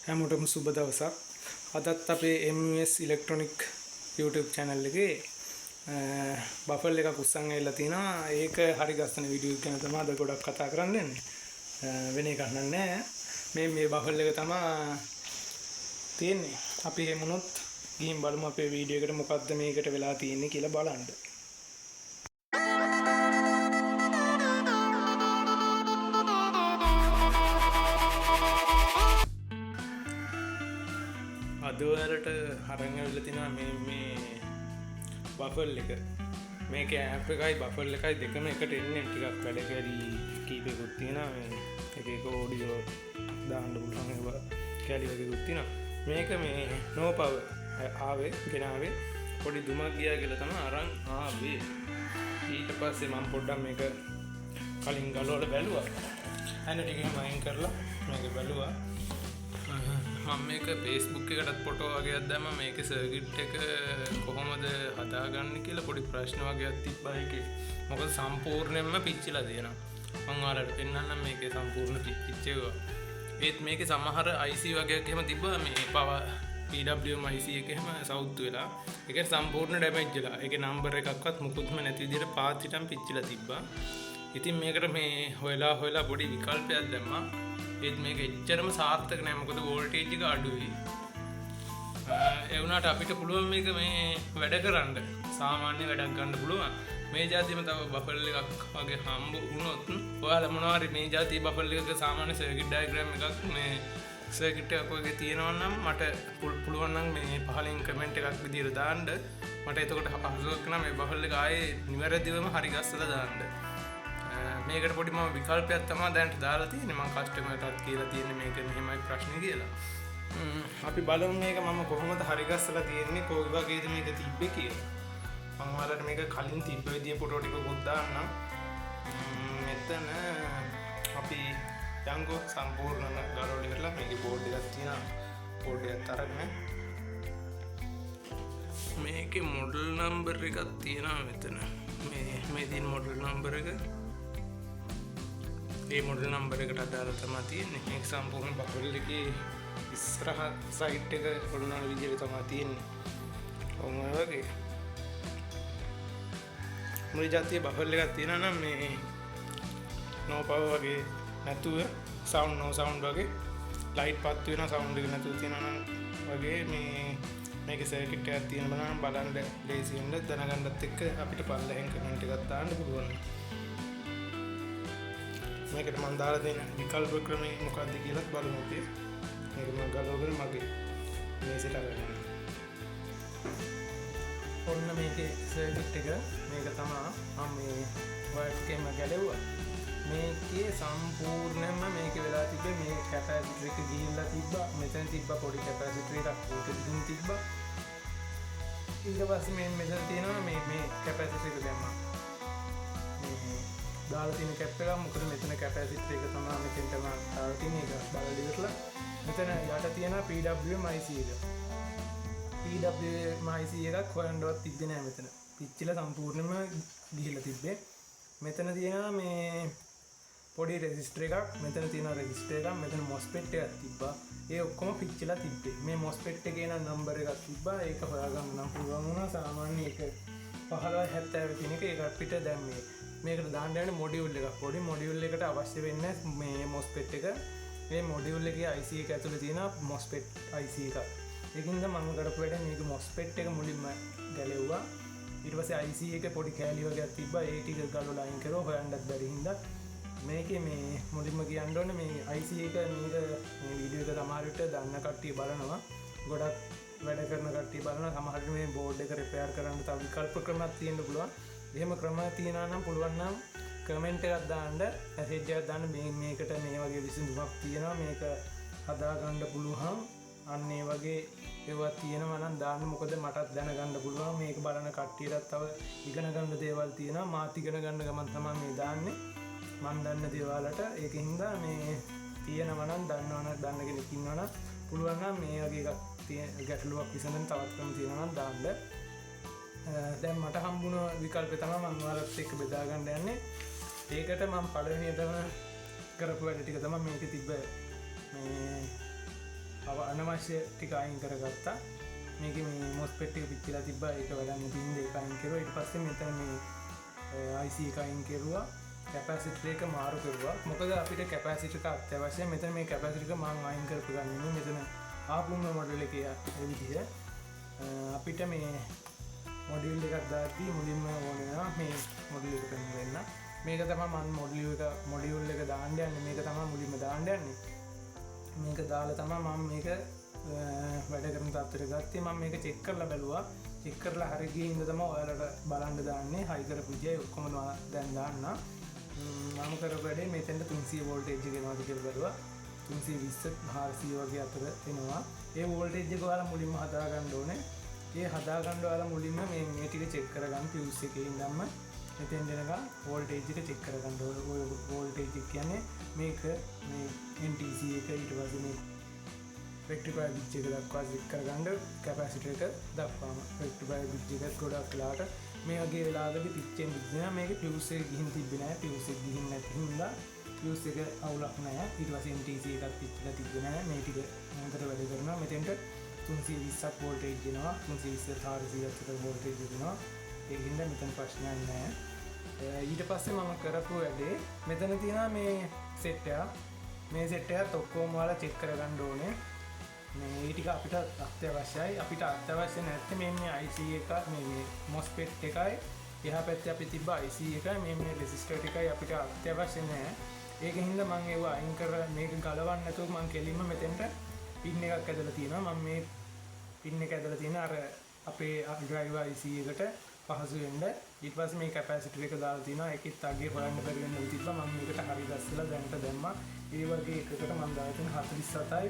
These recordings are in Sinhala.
හැමෝටම සුබ දවසක්. අදත් අපේ MUS ඉලෙක්ට්‍රොනික් YouTube channel එකේ බෆල් එකක් උස්සන් ඇවිල්ලා තිනවා. ඒක හරි ගස්සන වීඩියෝ එක ගැන තමයි අද ගොඩක් කතා කරන්න යන්නේ. වෙන එකක් නෑ. මේ බෆල් එක තමයි තියෙන්නේ. අපි එමුණොත් ගිහින් බලමු අපේ වීඩියෝ එකට මොකද්ද මේකට වෙලා තියෙන්නේ කියලා බලන්න. අද ඔයාලට අරන් ඇවිල්ලා තිනවා මේ බෆල් එක. මේක ඇප් එකයි බෆල් එකයි දෙකම එකට එන්නේ. ටිකක් වැඩ කැරි කීපයක්ත් තියෙනවා. මේ එක ඔඩියෝ දාන්න පුළුවන් ඒවා කැලි වගේකුත් තියෙනවා. මේක මේ නෝ පවර් ගෙනාවේ පොඩි දුමක් ගියා කියලා තමයි අරන් ආවේ. ඊට පස්සේ මම පොඩ්ඩක් මේක කලින් ගලවලා බැලුවා. අන්න ටිකක් මයින් කරලා මේක බැලුවා. මම මේක Facebook එකටත් ෆොටෝ වගේක් දැම්මා. මේකේ සර්කිට් එක කොහොමද හදාගන්නේ කියලා පොඩි ප්‍රශ්න වගේක් තිබ්බා ඒකේ. මොකද සම්පූර්ණයෙන්ම පිච්චිලා තියෙනවා. මම ඔයාලට පෙන්නන්නම් මේකේ සම්පූර්ණ පිච්චිච්ච ඒවා. ඒත් මේකේ සමහර IC වගේක් එහෙම තිබ්බා. මේ PWM IC එක එහෙම සවුත් වෙලා. ඒකට සම්පූර්ණ ඩැමේජ් වෙලා. ඒකේ නම්බර් එකක්වත් මුකුත්ම නැති විදිහට පාත් හිටන් පිච්චිලා තිබ්බා. ඉතින් මේකට මේ හොයලා පොඩි විකල්පයක් දැම්මා. ඒත් මේක එච්චරම සාර්ථක නෑ. මොකද වෝල්ටේජ් එක අඩුයි. ඒ වුණාට අපිට පුළුවන් මේක මේ වැඩ කරන්න. සාමාන්‍ය වැඩක් ගන්න පුළුවන්. මේ જાතියම තව බෆල් එකක් වගේ හම්බ වුණොත් ඔයාලා මොනවා හරි මේ જાතිය බෆල් එකක සාමාන්‍ය සර්කිට් ඩයග්‍රෑම් එකක් මේ සර්කිට් එකක් වගේ තියෙනවා නම් මට පුළුවන් නම් මේ පහලින් කමෙන්ට් එකක් විදියට දාන්න. මට එතකොට පහසුවක් නම් මේ බෆල් එක ආයේ නිවැරදිවම හරි ගස්සලා දාන්න. මේකට පොඩි මම විකල්පයක් තමයි දැන්ට දාලා තියෙන්නේ. මම කස්ටමර්ටත් කියලා තියෙන්නේ මේක මෙහෙමයි ප්‍රශ්නේ කියලා. අපි බලමු මේක මම කොහොමද හරි ගස්සලා තියෙන්නේ, කොයි වගේද මේක තිබ්බේ කියලා. මම ඔයාලට මේක කලින් තිබ්බ විදිය ෆොටෝ ටිකකුත් දාන්නම්. මෙතන අපි යංගෝ සම්පූර්ණ ගලවලා ඉවරලා මේකේ බෝඩ් එකක් තියෙනවා. බෝඩ් එකත් අරගෙන මේකේ මොඩල් නම්බර් එකක් තියෙනවා මෙතන. මේ තියෙන මොඩල් නම්බර් එක. මේ මොඩල් නම්බර් එකට අදාළ තමයි තියෙන්නේ. මේක සම්පූර්ණ බෆල් එකේ ඉස්සරහ සයිඩ් එක කොළනන විදිහට තමයි තියෙන්නේ. ඔන්න ඔය වගේ මුළු જાතිය බෆල් එකක් තියෙනවා නම් මේ නෝ පවර් වගේ නැතුව සවුන්ඩ් නෝ සවුන්ඩ් වගේ ලයිට් පත් වෙන සවුන්ඩ් එක නැතුව තියෙනවා නම් වගේ මේකේ සර්කිට් එකක් තියෙන බලන්න ලේසියෙන් දැනගන්නත් එක්ක අපිට පල්ලෙහෙන් කමෙන්ට් එකක් දාන්න පුළුවන්. මේකට මම දාලා දෙන විකල්ප ක්‍රමය මොකක්ද කියලා බලමු අපි. මේක මම ගලවගෙන මගේ මේසෙට අරගෙන. ඔන්න මේකේ සර්කිට් එක මේක තමයි මම මේ වයර් එකෙන්ම ගැලෙව්වා. මේකේ සම්පූර්ණයෙන්ම මේකේ වෙලා තිබ්බේ මේ කැපැසිටර් එක ගිහිල්ලා තිබ්බා. මෙතන තිබ්බා පොඩි කැපැසිටර් එකක් ඕක දිගින් තිබ්බා. ඊට පස්සේ මෙතන තියෙනවා මේ කැපැසිටර් එක දැම්මා. දාලා තියෙන කැප් එක. මොකද මෙතන කැපැසිටර් එක තමයි මෙතෙන්ට මම දාලා තියෙන එක බලලා ඉවරලා. මෙතන යට තියෙන PWM IC එක. PWM IC එකක් හොයන්නවත් තිබ්බේ නෑ මෙතන. පිච්චිලා සම්පූර්ණයෙන්ම ගිහිල්ලා තිබ්බේ. මෙතන තියෙනවා මේ පොඩි රෙසිස්ටර් එකක්. මෙතන තියෙනවා රෙසිස්ටර් එකක්. මෙතන MOSFET එකක් තිබ්බා. ඒ ඔක්කොම පිච්චිලා තිබ්බේ. මේ MOSFET එකේ නම් නම්බර් එකක් තිබ්බා. ඒක හොයාගන්න නම් පුළුවන් වුණා. සාමාන්‍ය එක 1570 කියන එක ඒක අපිට දැන් මේකට දාන්න යන්නේ මොඩියුල් එකක්. පොඩි මොඩියුල් එකට අවශ්‍ය වෙන්නේ මේ MOSFET එක. මේ මොඩියුල් එකේ IC එක ඇතුලේ තියෙන MOSFET IC එක. ඒකින්ද මම කරපු වැඩ මේක MOSFET එක මුලින්ම ගැලෙව්වා. ඊට පස්සේ IC එක පොඩි කෑලි වගේක් තිබ්බා. ඒ ටික ගලවලා අයින් කරලා හොයන්නත් බැරි හින්දා මේකේ මේ මුලින්ම කියන්න ඕනේ මේ IC එක මේ වීඩියෝ එක සමහර විට දන්න කට්ටිය බලනවා. ගොඩක් වැඩ කරන කට්ටිය බලනවා. සමහර විට මේ බෝඩ් එක රිපෙයාර් කරන්න තව විකල්ප ක්‍රමයක් තියෙන්න පුළුවන්. එහෙම ක්‍රම තියෙනවා නම් පුළුවන් නම් කමෙන්ට් එකක් දාන්න, මැසේජ් එකක් දාන්න. මේකට මේ වගේ විසඳුමක් තියෙනවා. මේක හදාගන්න පුළුවන්. අන්න ඒ වගේ ඒවා තියෙනවා නම් දාන්න. මොකද මටත් දැනගන්න පුළුවන්. මේක බලන කට්ටියටත් තව ඉගෙන ගන්න දේවල් තියෙනවා. මාත් ඉගෙන ගන්න ගමන් තමයි මේ දාන්නේ. මම දන්න දේවල්ට ඒකින්ද මේ තියෙනවා නම් දන්න කෙනෙක් ඉන්නවා නම් පුළුවන් නම් මේ වගේ එකක් ගැටලුවක් විසඳන්න තවත් ක්‍රම තියෙනවා නම් දාන්න. දැන් මට හම්බුන විකල්පය තමයි මම ඔයාලත් එක්ක බෙදා ගන්න යන්නේ. ඒකට මම පළවෙනියටම කරපු වැඩ ටික තමයි මේකේ තිබ්බ මේ අනවශ්‍ය ටික අයින් කරගත්තා. මේකේ මේ MOSFET එක පිච්චිලා තිබ්බා. ඒක වඩන්න පින් දෙක අයින් කරුවා. ඊට පස්සේ මෙතන මේ IC එක අයින් කරුවා. කැපැසිටර් එක මාරු කරුවා. මොකද අපිට කැපැසිටර් එක අත්‍යවශ්‍යයි. මෙතන මේ කැපැසිටර් එක මම අයින් කරපු ගන්නේ. මෙතන ආපුම මොඩල් එකේ ඒ විදිහ අපිට මේ මොඩියුල් එකක් දාද්දී මුලින්ම ඕන වෙනවා මේ මොඩියුල් එක පෙන්වන්න. මේක තමයි මම මොඩියුල් එක දාන්න යන්නේ. මේක තමයි මුලින්ම දාන්න යන්නේ. මේක දාලා තමයි මම මේක වැඩ කරන තත්ත්වයට ගත්තේ. මම මේක චෙක් කරලා බැලුවා. චෙක් කරලා හරි ගියේ ඉඳ තමයි ඔයාලට බලන්න දාන්නේ. හයි කරපු විදිය ඔක්කොම දැන් දාන්න. මම කරපු වැඩේ මෙතෙන්ට 300 වෝල්ටේජ් එක එනවාද කියලා බැලුවා. 320 400 වගේ අතර එනවා. ඒ වෝල්ටේජ් එක ඔයාලා මුලින්ම හදා ගන්න ඕනේ. ඒ හදා ගන්න ඔයාලා මුලින්ම මේ ටික චෙක් කරගන්න ෆියුස් එකේ ඉඳන්ම මෙතෙන් දෙනකම් වෝල්ටේජ් එක චෙක් කරගන්න ඕනේ. ඔය වෝල්ටේජ් එක කියන්නේ මේක මේ NTC එක ඊට පස්සේ මේ රෙක්ටිෆයර් බ්‍රිජ් එක දක්වා චෙක් කරගන්න කැපැසිටර් එක දක්වාම රෙක්ටිෆයර් බ්‍රිජ් එක ගොඩක් වෙලාවට මේ වගේ වෙලාවකදී පිච්චෙන් දිනවා. මේකේ ෆියුස් එක ගිහින් තිබ්බේ නැහැ. ෆියුස් එක ගිහින් නැති හින්දා ෆියුස් එක අවුලක් නැහැ. ඊට පස්සේ NTC එකත් පිච්චිලා තිබ්බේ නැහැ. මේ ටික හොඳට වැඩ කරනවා. මෙතෙන්ට 320ක් වෝල්ටේජ් දෙනවා. 320 400ක් විතර වෝල්ටේජ් දෙනවා. ඒකින්ද මෙතන ප්‍රශ්නයක් නැහැ. ඊට පස්සේ මම කරපු වැඩේ මෙතන තියෙනවා මේ සෙට් එක. මේ සෙට් එකත් ඔක්කොම ඔයාලා චෙක් කරගන්න ඕනේ. මේ ටික අපිට අත්‍යවශ්‍යයි. අපිට අත්‍යවශ්‍ය නැත්නම් මේ IC එක මේ MOSFET එකයි එහා පැත්තේ අපි තිබ්බ IC එකයි මේ රෙසිස්ටර් ටිකයි අපිට අත්‍යවශ්‍ය නැහැ. ඒකින්ද මම ඒව අයින් කරලා මේක ගලවන්න නැතුව මම කෙලින්ම මෙතෙන්ට පින් එකක් ඇදලා තියෙනවා. මම මේ පින් එක ඇදලා තියෙන අර අපේ ඩ්‍රයිවර් IC එකට පහසු වෙන්න. ඊට පස්සේ මේ කැපැසිටර් එක දාලා තියෙනවා. ඒකෙත් අගේ හොයන්න බැරි වෙන විදිහට මම මේකට හරි ගස්සලා දැන්ට දැම්මා. ඒ වගේ එකකට මම දාලා තියෙන 47යි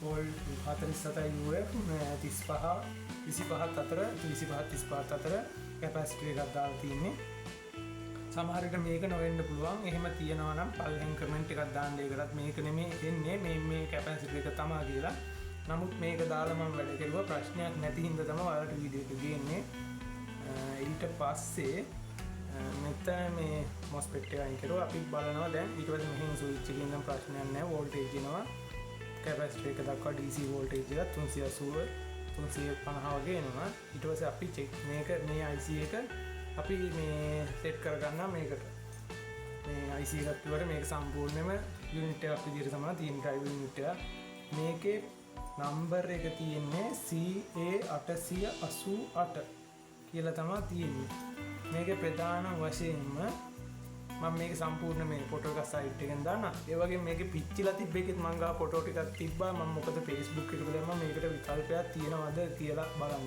වෝල්ට් 47යි UF 35 අතර 35 අතර කැපැසිටර් එකක් දාලා තියෙන්නේ. සමහර විට මේක නොවෙන්න පුළුවන්. එහෙම තියෙනවා නම් පල්ලෙන් කමෙන්ට් එකක් දාන්න. ඒකටත් මේක නෙමෙයි එන්නේ මේ කැපැසිටර් එක තමයි කියලා. නමුත් මේක දාලා මම වැඩ කරුවා. ප්‍රශ්නයක් නැති හින්දා තමයි ඔයාලට වීඩියෝ එක ගේන්නේ. ඊට පස්සේ මෙතන මේ MOSFET එක අයින් කරුවා. අපි බලනවා දැන් ඊට පස්සේ මෙහෙන් ස්විච් එකකින් නම් ප්‍රශ්නයක් නැහැ. වෝල්ටේජ් එනවා. කැපැසිටර් එක දක්වා DC වෝල්ටේජ් එක 380 350 වගේ එනවා. ඊට පස්සේ අපි චෙක් මේක මේ IC එක අපි මේ සෙට් කරගන්නවා මේකට. මේ IC එකත් ඉවර මේක සම්පූර්ණයෙන්ම යුනිට් එකක් විදිහට තමයි තියෙන ඩ්‍රයිවර් යුනිට් එක. මේකේ නම්බර් එක තියෙන්නේ CA888 කියලා තමයි තියෙන්නේ. මේකේ ප්‍රධාන වශයෙන්ම මම මේක සම්පූර්ණ මේ ෆොටෝ එක සයිට් එකෙන් දාන්න. ඒ වගේම මේකේ පිච්චිලා තිබ්බ එකෙත් මම ගා ෆොටෝ ටිකක් තිබ්බා. මම මොකද Facebook එකට දැම්මා මේකට විකල්පයක් තියෙනවද කියලා බලන්න.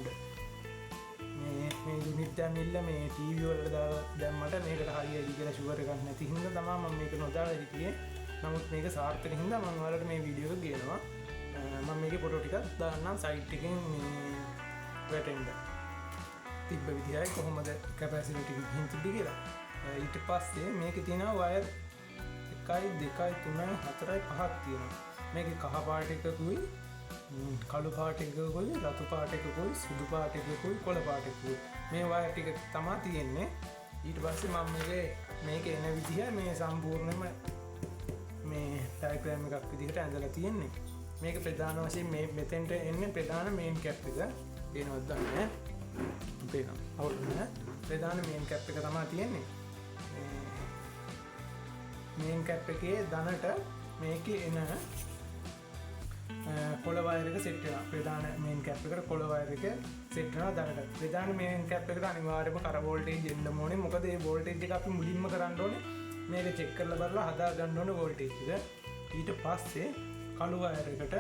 මේ යුනිට් එක මිල්ල මේ TV වලට දාලා දැම්මට මේකට හරියයි කියලා ෂුවර් එකක් නැති හින්දා තමයි මම මේක නොදාලා හිටියේ. නමුත් මේක සාර්ථක හින්දා මම ඔයාලට මේ වීඩියෝ එක ගේනවා. මම මේකේ ෆොටෝ ටිකක් දාන්නම් සයිට් එකෙන් මේ වැටෙන්න. තිබ්බ විදිහයි කොහොමද කැපැසිටි ටික ගිහින් තිබ්බේ කියලා. ඊට පස්සේ මේකේ තියෙනවා වයර් 1 2 3 4 5ක් තියෙනවා. මේකේ කහ පාට එකකුයි කළු පාට එකකුයි රතු පාට එකකුයි සුදු පාට එකකුයි කොළ පාට එකකුයි මේ වයර් ටික තමයි තියෙන්නේ. ඊට පස්සේ මම මේක එන විදිහ මේ සම්පූර්ණයෙන්ම මේ ඩයග්‍රෑම් එකක් විදිහට ඇඳලා තියෙන්නේ. මේක ප්‍රධාන වශයෙන් මේ මෙතෙන්ට එන්නේ ප්‍රධාන මේන් කැප් එක. පේනවද දන්නේ පේනවා. අවුරුනේ ප්‍රධාන මේන් කැප් එක තමයි තියෙන්නේ. මේන් කැප් එකේ දනට මේකේ එන කොළ වයර් එක සෙට් වෙනවා. ප්‍රධාන මේන් කැප් එකට කොළ වයර් එක සෙට් වෙනවා දනට. ප්‍රධාන මේන් කැප් එකට අනිවාර්යයෙන්ම කර වෝල්ටේජ් එන්න ඕනේ. මොකද මේ වෝල්ටේජ් එක අපි මුලින්ම කරන්න ඕනේ. මේක චෙක් කරලා බලලා හදා ගන්න ඕනේ වෝල්ටේජ් එක. ඊට පස්සේ කළු වයර් එකට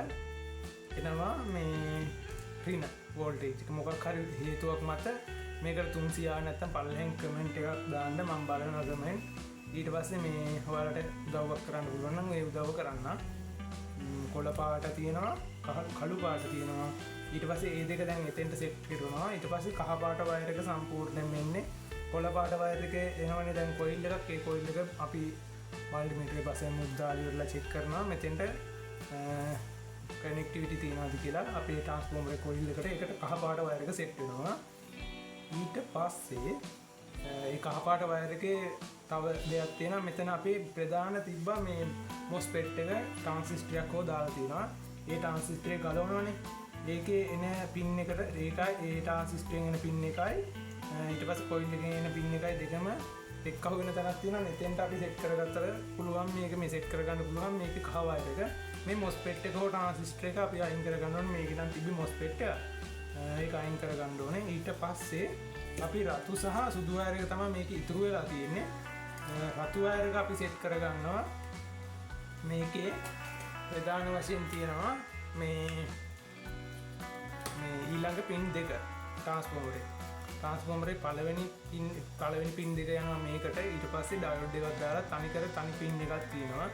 එනවා මේ රින වෝල්ටේජ් එක. මොකක් හරි හේතුවක් මත මේකට 300 නැත්තම් පල්ලෙන් කමෙන්ට් එකක් දාන්න මම බලනවා කමෙන්ට්. ඊට පස්සේ මේ ඔයාලට උදව්වක් කරන්න පුළුවන් නම් ඒ උදව්ව කරන්න. කොළ පාට තියෙනවා කළු පාට තියෙනවා. ඊට පස්සේ ඒ දෙක දැන් එතෙන්ට සෙට් කරනවා. ඊට පස්සේ කහ පාට වයර් එක සම්පූර්ණයෙන් එන්නේ. කොළ පාට වයර් එකේ එනවනේ දැන් කොයිල් එකක්. ඒ කොයිල් එක අපි මල්ටිමීටර් එකේ පස්සේ මුද්දාලි වල චෙක් කරනවා. මෙතෙන්ට කනෙක්ටිවිටි තියෙනවද කියලා අපේ ට්‍රාන්ස්ෆෝමර් කොයිල් එකට ඒකට කහ පාට වයර් එක සෙට් වෙනවා. ඊට පස්සේ ඒ කහ පාට වයර් එකේ තව දෙයක් තියෙනවා. මෙතන අපේ ප්‍රධාන තිබ්බා මේ MOSFET එක ට්‍රාන්සිස්ටරයක් හො දාලා තියෙනවා. ඒ ට්‍රාන්සිස්ටරේ ගලවනවනේ. ඒකේ එන පින් එකට ඒකයි ඒ ට්‍රාන්සිස්ටරෙන් එන පින් එකයි ඊට පස්සේ කොයිල් එකෙන් එන පින් එකයි දෙකම එක්කහුවෙන තැනක් තියෙනවා. එතෙන්ට අපි සෙට් කරගත්තට පුළුවන් මේක මේ සෙට් කරගන්න පුළුවන් මේක කහ වයර් එක. මේ MOSFET එක හෝ ට්‍රාන්සිස්ටර් එක අපි අයින් කරගන්න ඕනේ. මේක නම් තිබි MOSFET එක. ඒක අයින් කරගන්න ඕනේ. ඊට පස්සේ අපි රතු සහ සුදු වයර් එක තමයි මේක ඉතුරු වෙලා තියෙන්නේ. රතු වයර් එක අපි සෙට් කරගන්නවා. මේකේ ප්‍රධාන වශයෙන් තියෙනවා මේ ඊළඟ පින් දෙක ට්‍රාන්ස්ෆෝමරේ පළවෙනි පින් දෙක යනවා මේකට. ඊට පස්සේ ඩයෝඩ් එකක් දාලා තනි පින් එකක් තියෙනවා.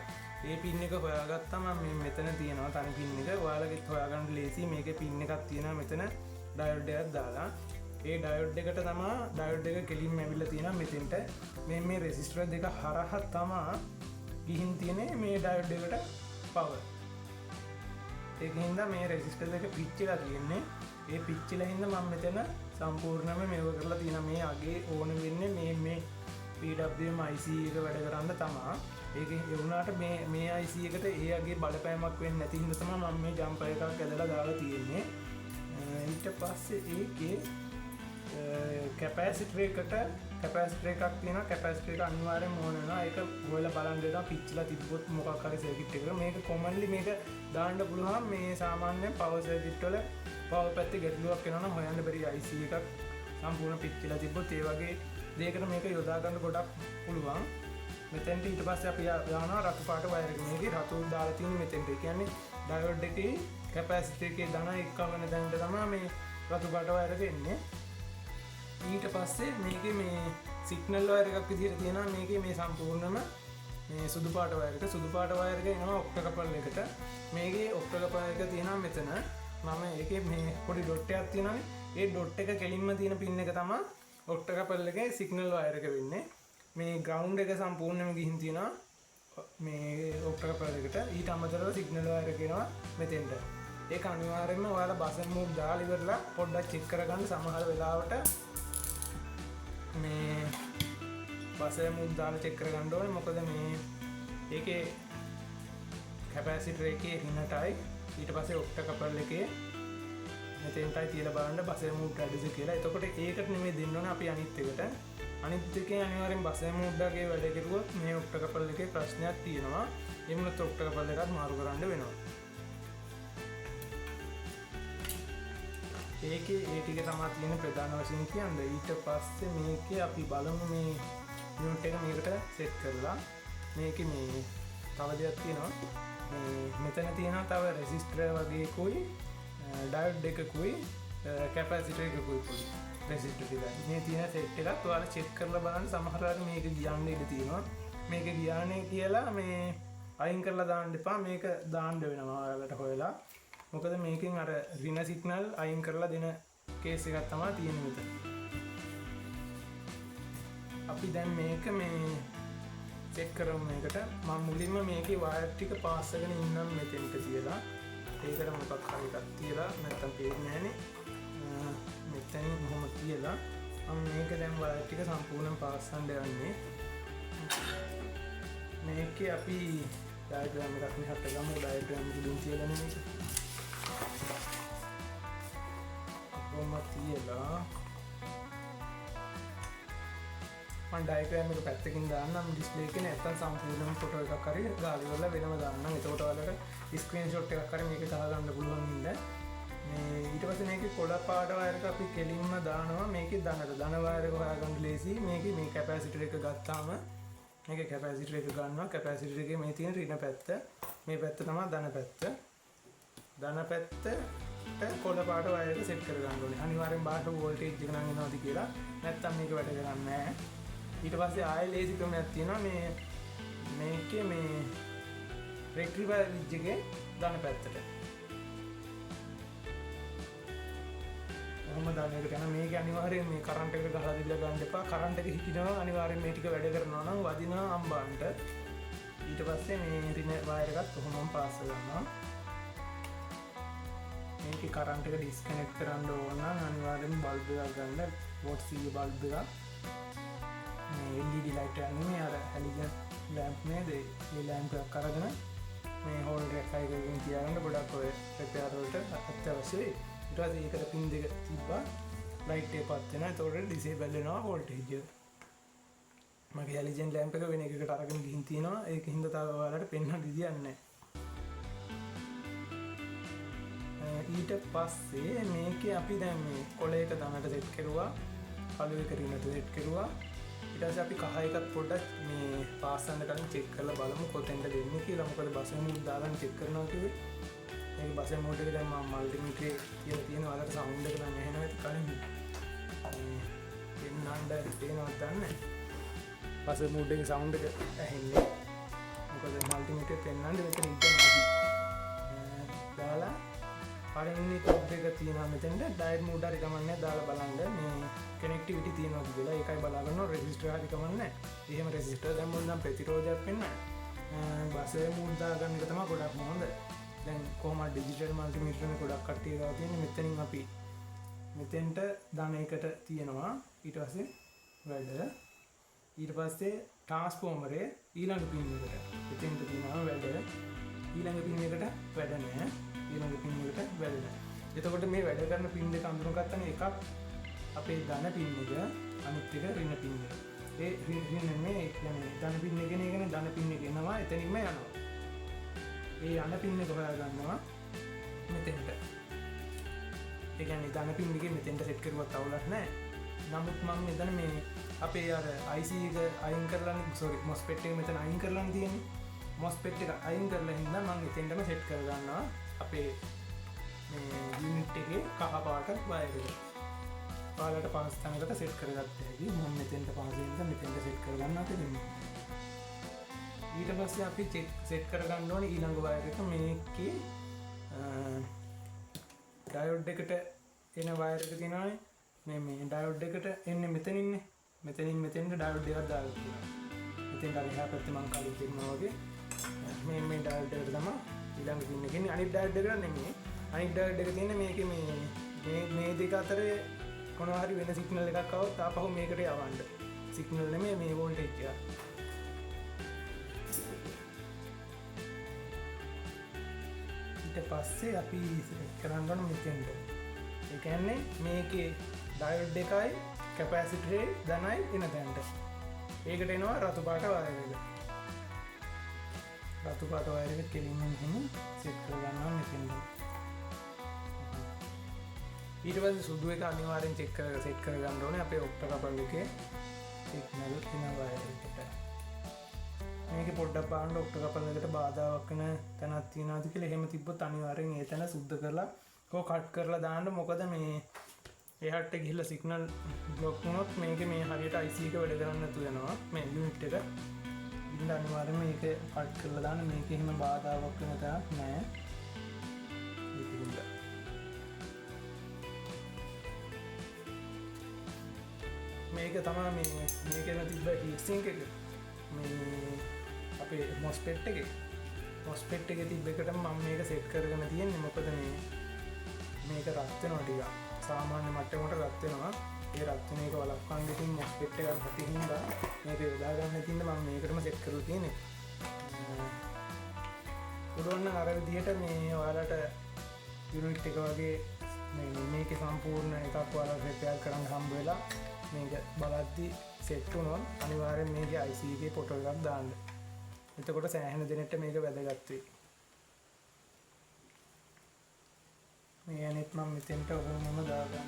ඒ පින් එක හොයාගත්තම මේ මෙතන තියෙනවා තනි පින් එක. ඔයාලගෙත් හොයාගන්න ලේසි. මේකේ පින් එකක් තියෙනවා මෙතන ඩයෝඩ් එකක් දාලා. ඒ ඩයෝඩ් එකට තමයි ඩයෝඩ් එක කෙලින්ම ඇවිල්ලා තියෙනවා මෙතෙන්ට. මේ රෙසිස්ටර් දෙක හරහා තමයි ගිහින් තියෙන්නේ මේ ඩයෝඩ් එකට පවර්. ඒකින්ද මේ රෙසිස්ටර් දෙක පිච්චිලා තියෙන්නේ. ඒ පිච්චිලා හින්දා මම මෙතන සම්පූර්ණයෙන්ම මේව කරලා තියෙනවා. මේ අගේ ඕන වෙන්නේ මේ PWM IC එක වැඩ කරන්න තමයි. ඒක ඒ වුණාට මේ IC එකට ඒ අගේ බලපෑමක් වෙන්නේ නැති හින්දා තමයි මම මේ ජම්පර් එකක් ඇදලා දාලා තියෙන්නේ. ඊට පස්සේ ඒකේ කැපැසිටර් එකක් තියෙනවා. කැපැසිටර් එක අනිවාර්යෙන්ම ඕන වෙනවා. ඒක හොයලා බලන්න දෙනවා පිච්චිලා තිබ්බොත් මොකක් හරි සර්කිට් එකක. මේක කොමන්ලි මේක දාන්න පුළුවන් මේ සාමාන්‍ය පවර් සර්කිට් වල පවර් පැත්තේ ගැටලුවක් වෙනවා නම් හොයන්න බැරි IC එකක් සම්පූර්ණ පිච්චිලා තිබ්බොත් ඒ වගේ දෙයකට මේක යොදා ගන්න ගොඩක් පුළුවන්. මෙතෙන්ට ඊට පස්සේ අපි දානවා රතු පාට වයර් එක. මේකේ රතු දාලා තියෙන්නේ මෙතෙන්ට. ඒ කියන්නේ ඩයෝඩ් එකේ කැපැසිටර් එකේ ධන එක්කවන දැනට තමයි මේ රතු පාට වයර් එක එන්නේ. ඊට පස්සේ මේකේ මේ සිග්නල් වයර් එකක් විදිහට තියෙනවා. මේකේ මේ සම්පූර්ණම මේ සුදු පාට වයර් එක. සුදු පාට වයර් එක එනවා ඔක්ටා කපල් එකට. මේකේ ඔක්ටා කපල් එක තියෙනවා මෙතන. මම ඒකේ මේ පොඩි ඩොට් එකක් තියෙනවානේ. ඒ ඩොට් එක කෙලින්ම තියෙන පින් එක තමයි ඔක්ටා කපල් එකේ සිග්නල් වයර් එක වෙන්නේ. මේ ග්‍රවුන්ඩ් එක සම්පූර්ණයෙන්ම ගිහින් තියෙනවා මේ ඔක්ටා කපල් එකට. ඊට අමතරව සිග්නල් වයර් එක එනවා මෙතෙන්ට. ඒක අනිවාර්යයෙන්ම ඔයාලා බසර් මූව් දාලා ඉවරලා පොඩ්ඩක් චෙක් කරගන්න. සමහර වෙලාවට මේ බසර් මූව් දාලා චෙක් කරගන්න ඕනේ. මොකද මේ ඒකේ කැපැසිටර් එකේ හිනටයි ඊට පස්සේ ඔක්ටා කපල් එකේ මෙතෙන්ටයි තියලා බලන්න බසර් මූව් ඇඩ්ස් කියලා. එතකොට ඒකට නෙමෙයි දෙන්න ඕනේ අපි අනිත් එකට. අනිත් එකේ අනිවාර්යෙන් බසර් මූව් දාගේ වැඩ කෙරුවොත් මේ ඔක්ටා කපල් එකේ ප්‍රශ්නයක් තියෙනවා. ඒ වුණත් ඔක්ටා කපල් එකත් මාරු කරන්න වෙනවා. ඒකේ ඒ ටික තමයි තියෙන ප්‍රධාන වශයෙන් කියන්නේ. ඊට පස්සේ මේකේ අපි බලමු මේ යුනිට් එක මේකට සෙට් කරලා. මේකේ මේ තව දෙයක් තියෙනවා. මෙතන තියෙනවා තව රෙසිස්ටර් වගේ කුයි ඩයෝඩ් එකකුයි කැපැසිටර් එකකුයි පොඩි රෙසිස්ටර් ටික. මේ තියෙන සෙට් එකත් ඔයාලා චෙක් කරලා බලන්න. සමහර වෙලාවට මේක ගියන්න ඉඩ තියෙනවා. මේක ගියානේ කියලා මේ අයින් කරලා දාන්න එපා. මේක දාන්න වෙනවා ඔයාලට හොයලා. මොකද මේකෙන් අර රින සිග්නල් අයින් කරලා දෙන කේස් එකක් තමයි තියෙන්නේ මෙතන. අපි දැන් මේක මේ චෙක් කරමු මේකට. මම මුලින්ම මේකේ වයර් ටික පාස් කරගෙන ඉන්නම් මෙතෙන්ට තියලා. ඒකට මොකක් හරි එකක් තියලා නැත්තම් පේන්නේ නැහනේ. මෙතනින් මොහොම තියලා මම මේක දැන් වයර් ටික සම්පූර්ණයෙන් පාස් කරන්න යන්නේ. මේකේ අපි ඩයග්‍රෑම් එකක් මෙහාට ගමු. ඩයග්‍රෑම් එක දුන් තියලා මේක තියලා මම ඩයග්‍රෑම් එක පැත්තකින් දාන්නම් ඩිස්ප්ලේ එකේ. නැත්තම් සම්පූර්ණම ෆොටෝ එකක් හරි ගාලි වල වෙනම දාන්නම්. එතකොට ඔයාලට ස්ක්‍රීන්ෂොට් එකක් හරි මේක දාගන්න පුළුවන් හින්දා මේ ඊට පස්සේ මේකේ කොළ පාට වයර් එක අපි කෙලින්ම දානවා. මේකේ ධන වයර් එක හොයාගන්න ලේසි. මේකේ මේ කැපැසිටර් එක ගත්තාම මේකේ කැපැසිටර් එක ගන්නවා. කැපැසිටර් එකේ මේ තියෙන ඍණ පැත්ත. මේ පැත්ත තමයි ධන පැත්ත. ධන පැත්ත කොළ පාට වයර් එක සෙට් කරගන්න ඕනේ. අනිවාර්යෙන් බාහිර වෝල්ටේජ් එක නම් එනවාද කියලා. නැත්තම් මේක වැඩ කරන්නේ නැහැ. ඊට පස්සේ ආයෙ ලේසි ක්‍රමයක් තියෙනවා. මේකේ මේ රෙක්ටිෆයර් ස්විච් එකේ ධන පැත්තට කොහොමද දාන්නේ කියලා. මේක අනිවාර්යෙන් මේ කරන්ට් එක ගහලා දීලා ගන්න එපා. කරන්ට් එක හිටිනවා අනිවාර්යෙන් මේ ටික වැඩ කරනවා නම් වදිනවා අම්බාන්ට. ඊට පස්සේ මේ රින වයර් එකත් කොහොමම පාස් කරනවා. මේකේ කරන්ට් එක ඩිස්කනෙක්ට් කරන්න ඕන නම් අනිවාර්යෙන් බල්බ් එකක් ගන්න. වොට් C බල්බ් එකක්. මේ LED ලයිට් එක නෙමෙයි අර හැලිජන් ලැම්ප් නේද? මේ ලැම්ප් එක අරගෙන මේ හෝල්ඩර් එකකින් තියාගන්න ගොඩක් ඔය රිපෙයාර් වලට අත්‍යවශ්‍යයි. ඊට පස්සේ ඒකට පින් දෙක තිබ්බා ලයිට් එක පත් වෙනවා. ඒතකොට ඩිසේබල් වෙනවා වෝල්ටේජ් එක. මගේ හැලිජන් ලැම්ප් එක වෙන එකකට අරගෙන ගිහින් තියෙනවා. ඒක හින්දා තාම ඔයාලට පෙන්වන්න විදියක් නැහැ. ඊට පස්සේ මේකේ අපි දැන් මේ කොලයක දමට සෙට් කරුවා, කළු එක රිනට සෙට් කරුවා. ඊට පස්සේ අපි කහ එකත් පොඩ්ඩක් මේ පාස්සන්න කලින් චෙක් කරලා බලමු කොතෙන්ද දෙන්නේ කියලා. මොකද බස් මෝඩ් දාලා චෙක් කරනවා කිව්වේ. මේක බස් මෝඩ් එක දැන් මම මල්ටිමීටරේ කියලා තියෙනවා. ඔයාලට සවුන්ඩ් එක නම් ඇහෙනවා ඒක කලින්. දෙන්නන්න තේනවත් දන්නේ. බස් මෝඩ් එකේ සවුන්ඩ් එක ඇහෙන්නේ. මොකද මල්ටිමීටරේ පෙන්නන්නේ මෙතන ඉඳන් දාලා පළවෙනි ටොප් එක තියෙනවා මෙතෙන්ද ඩයර් මෝඩ් හරි කමන්නේ දාලා බලන්න මේ කනෙක්ටිවිටි තියෙනවද කියලා. ඒකයි බලා ගන්නවා. රෙසිස්ටර් හරි කමන්නේ. එහෙම රෙසිස්ටර් දැම්මොත් නම් ප්‍රතිරෝධයක් වෙන්නේ නැහැ. බස් මෝඩ් දාගන්න එක තමයි ගොඩක් හොඳ. දැන් කොහොමද ඩිජිටල් මල්ටිමීටර් එක ගොඩක් කට්ටිය ගාව තියෙන්නේ. මෙතනින් අපි මෙතෙන්ට දාන එකට තියෙනවා. ඊට පස්සේ වැඩ. ඊට පස්සේ ට්‍රාන්ස්ෆෝමරේ ඊළඟ පින් එකට. මෙතෙන්ට තියෙනවා වැඩ. ඊළඟ පින් එකට වැඩ නැහැ. ඊළඟ පින් එකට වැඩ නැහැ. එතකොට මේ වැඩ කරන පින් දෙක අඳුනගත්තම එකක් අපේ ධන පින් එක, අනිත් එක ඍණ පින් එක. ඒ ඍණ මේ කියන්නේ ධන පින් එක කියන්නේ ධන පින් එක එනවා එතනින්ම යනවා. ඒ යන පින් එක හොයා ගන්නවා මෙතෙන්ට. ඒ කියන්නේ ධන පින් එකේ මෙතෙන්ට සෙට් කරුවත් අවුලක් නැහැ. නමුත් මම මෙතන මේ අපේ අර IC එක අයින් කරලා MOSFET එක මෙතන අයින් කරලා තියෙන්නේ. MOSFET එක අයින් කරලා හින්දා මම මෙතෙන්ටම සෙට් කර ගන්නවා අපේ මේ යුනිට් එකේ කහ පාට වයර් එක. ඔයාලට පාස් තැනකට සෙට් කරගත්ත හැකි. මම මෙතෙන්ට පාස් වෙනද මෙතෙන්ට සෙට් කරගන්නවා කියන්නේ. ඊට පස්සේ අපි සෙට් කරගන්න ඕනේ ඊළඟ වයර් එක. මේකේ ඩයෝඩ් එකට එන වයර් එක තියෙනවානේ. මේ ඩයෝඩ් එකට එන්නේ මෙතනින්නේ. මෙතනින් මෙතෙන්ට ඩයෝඩ් එකක් දාලා තියෙනවා. මෙතෙන්ට අර එහා පැත්තේ මම කලින් කියනවා වගේ මේ ඩයෝඩ් එකට තමයි ඊළඟ පින් එක ඉන්නේ. අනිත් ඩයෝඩ් එකට නෙමෙයි. අනිත් ඩයෝඩ් එක තියෙන්නේ මේකේ මේ දෙක අතරේ මොනවා හරි වෙන සිග්නල් එකක් આવොත් ආපහු මේකට යවන්න. සිග්නල් නෙමෙයි මේ වෝල්ටේජ් එක. ඊට පස්සේ අපි කරන්න ඕන මෙතෙන්ට. ඒ කියන්නේ මේකේ ඩයෝඩ් එකයි කැපැසිටරේ ධනයි එන තැනට. ඒකට එනවා රතු පාට වයර් එක. රතු පාට වයර් එක කෙලින්ම එහෙම සෙට් කරගන්නවා මෙතෙන්ට. ඊට පස්සේ සුදු එක අනිවාර්යෙන් සෙට් කරගන්න ඕනේ අපේ ඔක්ටා කපල් එකේ සිග්නල් එන වයර් එකට. මේකේ පොඩ්ඩක් බලන්න ඔක්ටා කපල් එකට බාධාවක් වෙන තැනක් තියෙනවද කියලා. එහෙම තිබ්බොත් අනිවාර්යෙන් ඒ තැන සුද්ධ කරලා කට් කරලා දාන්න. මොකද මේ එහාට ගිහිල්ලා සිග්නල් බ්ලොක් වුණොත් මේකේ මේ හරියට IC එක වැඩ කරන්නේ නැතු වෙනවා මේ යුනිට් එක. ඉතින් අනිවාර්යෙන්ම මේක කට් කරලා දාන්න. මේකේ එහෙම බාධාවක් වෙන තැනක් නැහැ. මේක තමයි මේකේ තිබ්බ හීට් සින්ක් එක. මේ අපේ MOSFET එකේ එකේ තිබ්බ එකට මම මේක සෙට් කරගෙන තියෙන්නේ. මොකද මේක රත් වෙනවා ටිකක්. සාමාන්‍ය මට්ටමකට රත් වෙනවා. ඒ රත් වෙන එක වළක්වන්න ඉතින් MOSFET එකක් හටින්දා මේක යොදා ගන්න තින්න මම මේකටම සෙට් කරලා තියෙන්නේ. උඩන්න අර විදිහට මේ ඔයාලට යුනිට් එක වගේ මේකේ සම්පූර්ණ එකක් ඔයාලට රිපෙයාර් කරන්න හම්බ වෙලා මේක බලද්දි සෙට් වුණොත් අනිවාර්යෙන් මේකේ IC එකේ ෆොටෝ එකක් දාන්න. එතකොට සෑහෙන දෙනෙක්ට මේක වැදගත් වෙයි. මේ අනිත් මම මෙතෙන්ට ඔහොමම දාගන්නවා.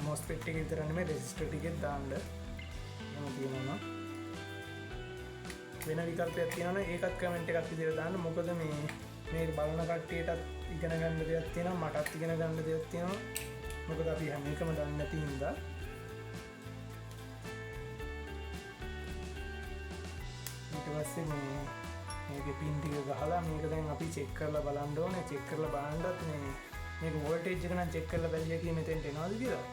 MOSFET එක විතර නෙමෙයි රෙසිස්ටර් ටිකෙත් දාන්න. එහෙම තියෙනවා. වෙන විකල්පයක් තියෙනවා නම් ඒකත් කමෙන්ට් එකක් විදිහට දාන්න. මොකද මේ බලන කට්ටියටත් ඉගෙන ගන්න දෙයක් තියෙනවා. මටත් ඉගෙන ගන්න දෙයක් තියෙනවා. මොකද අපි හැම එකම දන්නේ නැති හින්දා. ඊට පස්සේ මේකේ පින් ටික ගහලා මේක දැන් අපි චෙක් කරලා බලන්න ඕනේ. චෙක් කරලා බලනවත් මේක වෝල්ටේජ් එක නම් චෙක් කරලා බැලිය කී මෙතෙන්ට එනවද කියලා.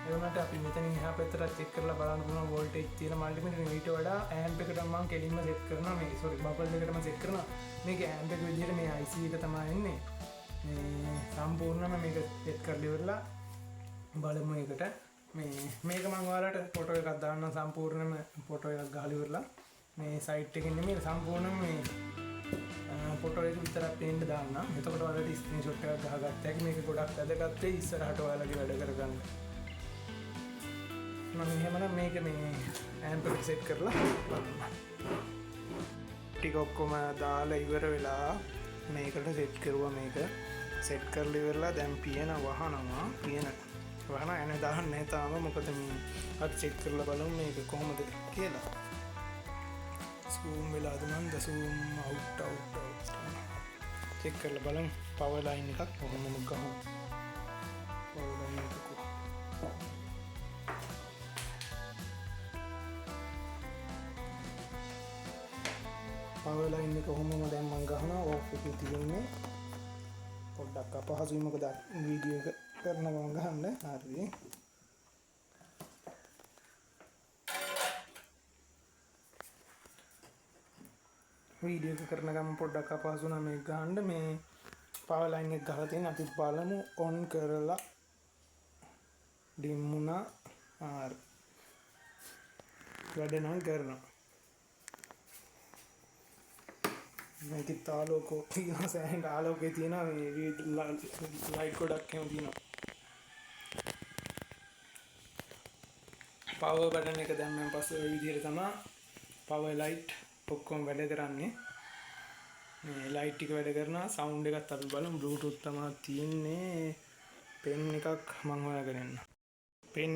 ඒ වුණාට අපි මෙතනින් එහා පැත්තට චෙක් කරලා බලන්න පුළුවන් වෝල්ටේජ් තියෙන මල්ටිමීටර් ඊට වඩා ඇම්ප් එකට මම කෙලින්ම සෙට් කරනවා. මේ බබල් එකටම සෙට් කරනවා. මේක ඇම්ප් එක විදිහට මේ IC එක තමයි එන්නේ. මේ සම්පූර්ණයෙන්ම මේක සෙට් කරලා ඉවරලා බලමු ඒකට මේක මම ඔයාලට ෆොටෝ එකක් දාන්න සම්පූර්ණයෙන්ම ෆොටෝ එකක් ගහලා ඉවරලා මේ සයිට් එකකින් නෙමෙයි සම්පූර්ණයෙන්ම මේ ෆොටෝ එක විතරක් පේන්න දාන්න. එතකොට ඔයාලට ස්ක්‍රීන්ෂොට් එකක් ගහගත්ත හැකි. මේක ගොඩක් වැදගත් වෙයි ඉස්සරහට ඔයාලගේ වැඩ කරගන්න. මම එහෙමනම් මේක මේ ඇම්ප් එක සෙට් කරලා ටික ඔක්කොම දාලා ඉවර වෙලා මේකට සෙට් කරුවා. මේක සෙට් කරලා ඉවරලා දැන් පියන වහනවා. පියන වහන එන දාන්න නැහැ තාම. මොකද මේ අපි චෙක් කරලා බලමු මේක කොහොමද කියලා. zoom වෙලාද මන්ද zoom out චෙක් කරලා බලමු. power line එකක් කොහොමද ගහමු. power line එක power line එක කොහොමද දැන් මම ගහනවා. off එකේ තියෙන්නේ පොඩ්ඩක් අපහසුයි මොකද වීඩියෝ එක කරන ගමන් ගහන්න. හරි වීඩියෝ එක කරන ගමන් පොඩ්ඩක් අපහසු නම් මේක ගහන්න. මේ power line එක ගහලා තියෙන අපි බලමු on කරලා dim වුණා. හරි වැඩ නම් කරනවා. මේකේ ආලෝකෝ තියෙනවා. සෑහෙන ආලෝකේ තියෙනවා. මේ ලයිට් ගොඩක් එහෙම තියෙනවා. පවර් බටන් එක දැම්මන් පස්සේ ඔය විදිහට තමයි පවර් ලයිට් ඔක්කොම වැඩ කරන්නේ. මේ ලයිට් ටික වැඩ කරනවා. සවුන්ඩ් එකත් අපි බලමු. බ්ලූටූත් තමයි තියෙන්නේ. පෙන් එකක් මම හොයාගෙන යන්න. පෙන්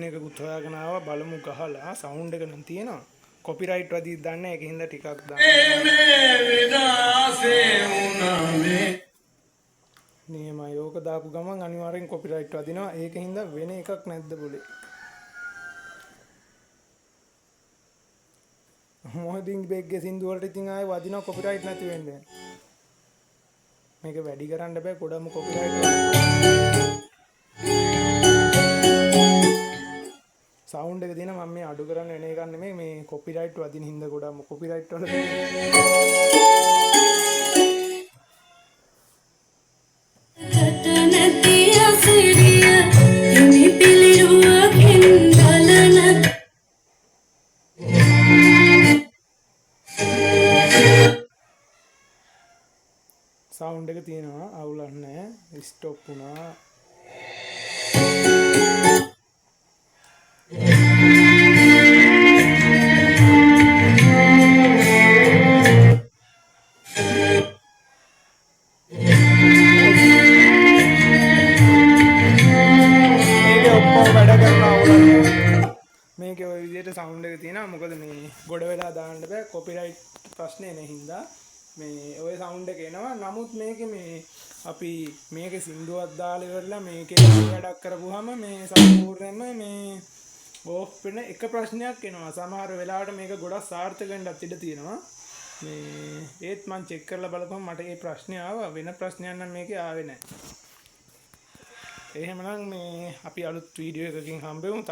එකකුත් හොයාගෙන ආවා. බලමු ගහලා සවුන්ඩ් එක නම් තියෙනවා. කොපිරයිට් වදී දන්නේ නැහැ. ඒකින්ද ටිකක් දාන්න. නියමයි. ඕක දාපු ගමන් අනිවාර්යෙන් කොපිරයිට් වදිනවා. ඒකින්ද වෙන එකක් නැද්ද බොලේ? මොහොතින් බෙග්ගේ සින්දු වලට ඉතින් ආයේ වදිනවා කොපිරයිට් නැති වෙන්නේ. මේක වැඩි කරන්න බෑ. කොඩම කොපිරයිට් සවුන්ඩ් එක තියෙන මම මේ අඩු කරන්න වෙන එකක් නෙමෙයි. මේ කොපිරයිට් වදින හින්දා ගොඩක් කොපිරයිට් වල සවුන්ඩ් එක තියෙනවා. අවුලක් නැහැ. ස්ටොප් වුණා. මේකේ ඔය විදිහට සවුන්ඩ් එක තියෙනවා. මොකද මේ ගොඩ වෙලා දාන්න බෑ කොපිරයිට් ප්‍රශ්නේ නැහින්දා. මේ ඔය සවුන්ඩ් එක එනවා. නමුත් මේකේ මේ අපි මේකේ සින්දුවක් දාලා ඉවරලා මේකේ වැඩක් කරපුවාම මේ සම්පූර්ණයෙන්ම මේ ඕෆ් වෙන එක ප්‍රශ්නයක් එනවා. සමහර වෙලාවට මේක ගොඩක් සාර්ථක වෙන්නත් ඉඩ තියෙනවා. මේ ඒත් මම චෙක් කරලා බලපුවම මට මේ ප්‍රශ්නේ ආවා. වෙන ප්‍රශ්නයක් නම් මේකේ ආවේ නැහැ. එහෙමනම් මේ අපි අලුත් වීඩියෝ එකකින් හම්බෙමු.